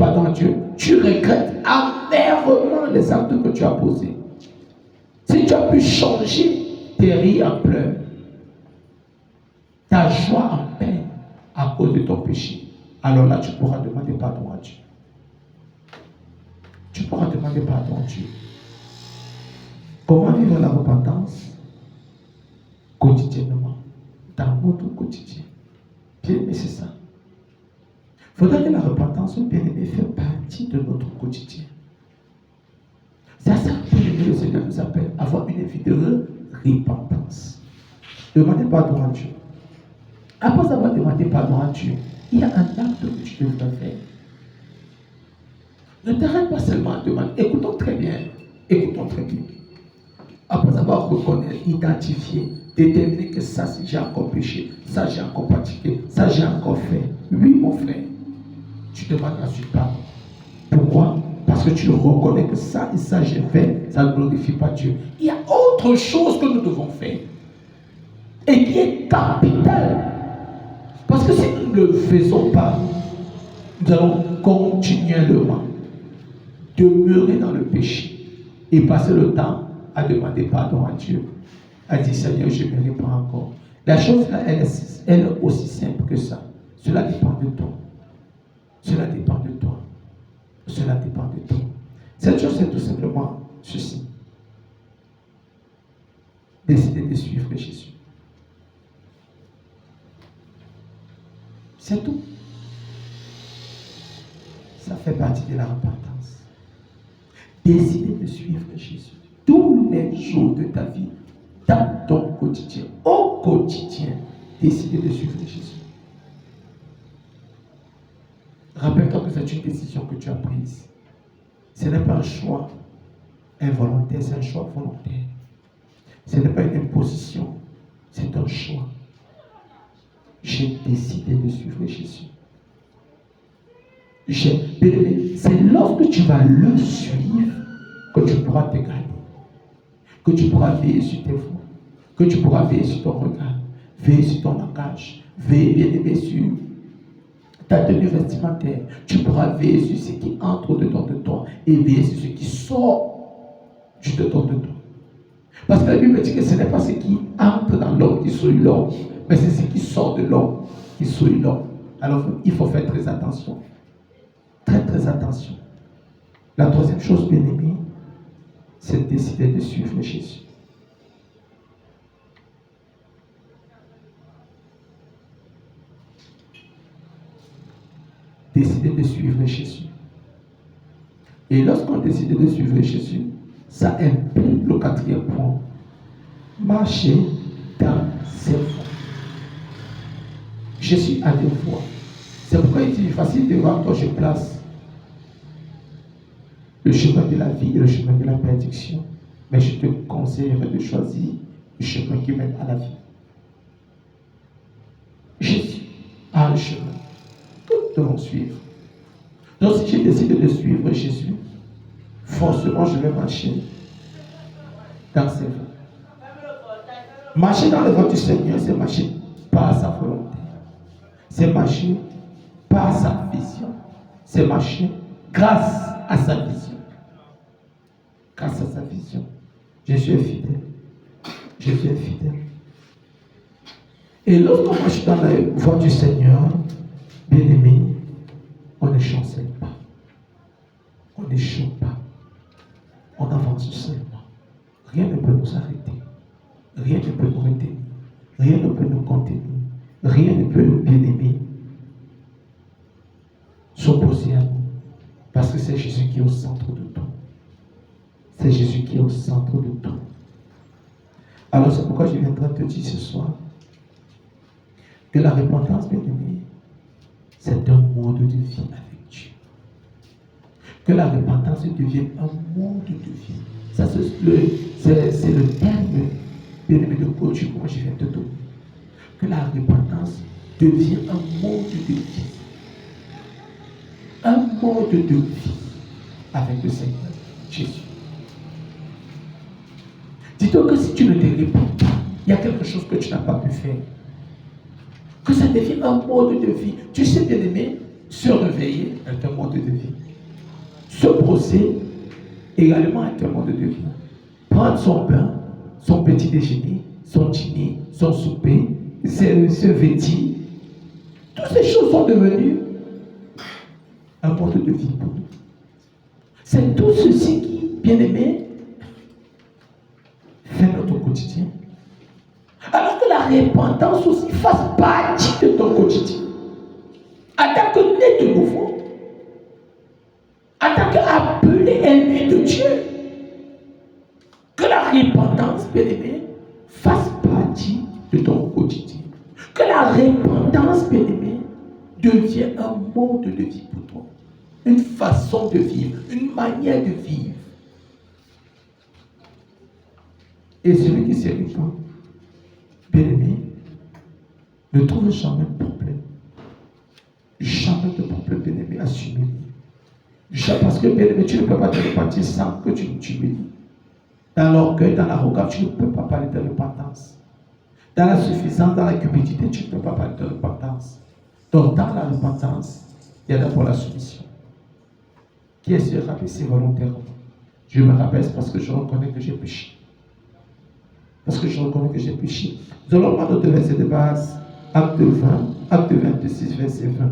pardon à Dieu, tu regrettes amèrement les actes que tu as posés. Si tu as pu changer tes rires en pleurs, ta joie en peine à cause de ton péché, alors là tu pourras demander pardon à Dieu. Tu pourras demander pardon à Dieu. Comment vivre la repentance? Quotidiennement, dans notre quotidien. Bien aimé, c'est ça. Il faudra que la repentance, bien aimé, fait partie de notre quotidien. C'est à ça que le Seigneur nous appelle, avoir une vie de repentance. Demandez pardon à Dieu. Après avoir demandé pardon à Dieu, il y a un acte que tu devrais faire. Ne t'arrête pas seulement à demander. Écoutons très bien. Écoutons très bien. Après avoir reconnu, identifié, déterminé que ça, j'ai encore péché, ça, j'ai encore pratiqué, ça, j'ai encore fait. Oui, mon frère, tu demandes ensuite pardon. Pourquoi? Parce que tu reconnais que ça et ça, j'ai fait, ça ne glorifie pas Dieu. Il y a autre chose que nous devons faire et qui est capital. Parce que si nous ne le faisons pas, nous allons continuellement demeurer dans le péché et passer le temps à demander pardon à Dieu, à dire Seigneur, je me répands encore. La chose là, elle est aussi simple que ça. Cela dépend de toi. Cela dépend de toi. Cela dépend de toi. Cette chose, c'est tout simplement ceci. Décider de suivre Jésus. C'est tout. Ça fait partie de la repentance. Décider de suivre Jésus tous les jours de ta vie, dans ton quotidien, au quotidien, décider de suivre Jésus. Rappelle-toi que c'est une décision que tu as prise. Ce n'est pas un choix involontaire, c'est un choix volontaire. Ce n'est pas une imposition, c'est un choix. J'ai décidé de suivre Jésus. C'est lorsque tu vas le suivre que tu pourras te garder, que tu pourras veiller sur tes voix, que tu pourras veiller sur ton regard, veiller sur ton langage, veiller bien aimé sur ta tenue vestimentaire. Tu pourras veiller sur ce qui entre dedans de toi et veiller sur ce qui sort du dedans de toi. Parce que la Bible dit que ce n'est pas ce qui entre dans l'homme qui souille l'homme, mais c'est ce qui sort de l'homme qui souille l'homme. Alors il faut faire très attention. Très très attention. La troisième chose, bien aimée, c'est de décider de suivre Jésus. Décider de suivre Jésus. Et lorsqu'on décide de suivre Jésus, ça implique le quatrième point. Marcher dans ses voies. Jésus a des voies. C'est pourquoi il dit facile devant toi, je place le chemin de la vie et le chemin de la bénédiction. Mais je te conseillerais de choisir le chemin qui mène à la vie. Jésus a un chemin. Nous devons suivre. Donc si j'ai décidé de suivre Jésus, forcément je vais marcher dans ses voies. Marcher dans les voies du Seigneur, c'est marcher par sa volonté. C'est marcher par sa vision. C'est marcher grâce à sa vision. Grâce à sa vision. Jésus est fidèle. Jésus est fidèle. Et lorsqu'on marche dans la voie du Seigneur, bien aimé, on ne chancelle pas. On n'échoue pas. On avance seulement. Rien ne peut nous arrêter. Rien ne peut nous retenir. Rien ne peut nous contenir. Rien ne peut, bien aimé, s'opposer à nous. Parce que c'est Jésus qui est au centre de tout. C'est Jésus qui est au centre de tout. Alors c'est pourquoi je viendrai te dire ce soir que la repentance, bien aimé, c'est un mode de vie avec Dieu. Que la repentance devienne un mode de vie. Ça, c'est le terme, bien aimé, de coach que moi je viens te donner. Que la repentance devient un mode de vie. Un mode de vie avec le Seigneur Jésus. Dis-toi que si tu ne te réponds pas, il y a quelque chose que tu n'as pas pu faire. Que ça devienne un mode de vie. Tu sais, bien aimé, se réveiller est un mode de vie. se brosser également avec un mode de vie. Prendre son pain, son petit déjeuner, son dîner, son souper, se vêtir. Toutes ces choses sont devenues un mode de vie pour nous. C'est tout ceci qui, bien aimé, fait notre quotidien. Alors que la repentance aussi fasse partie de ton quotidien. En tant que né de nouveau, en tant qu'appelé ennemi de Dieu, que la repentance, bien aimé, fasse partie de ton quotidien. Que la repentance, bien aimé, devienne un mode de vie pour toi. Une façon de vivre, une manière de vivre. Et celui qui se répand, bien aimé, ne trouve jamais de problème. Jamais de problème, bien aimé, à s'humilier. Parce que, bien aimé, tu ne peux pas te repentir sans que tu t'humilies. Dans l'orgueil, dans l'arrogance, tu ne peux pas parler de repentance. Dans la suffisance, dans la cupidité, tu ne peux pas parler de repentance. Donc, dans la repentance, il y a d'abord la soumission. Qui est se rabaisser volontairement? Je me rabaisse parce que je reconnais que j'ai péché. Parce que je reconnais que j'ai péché. Nous allons prendre notre verset de base, acte 26, verset 20.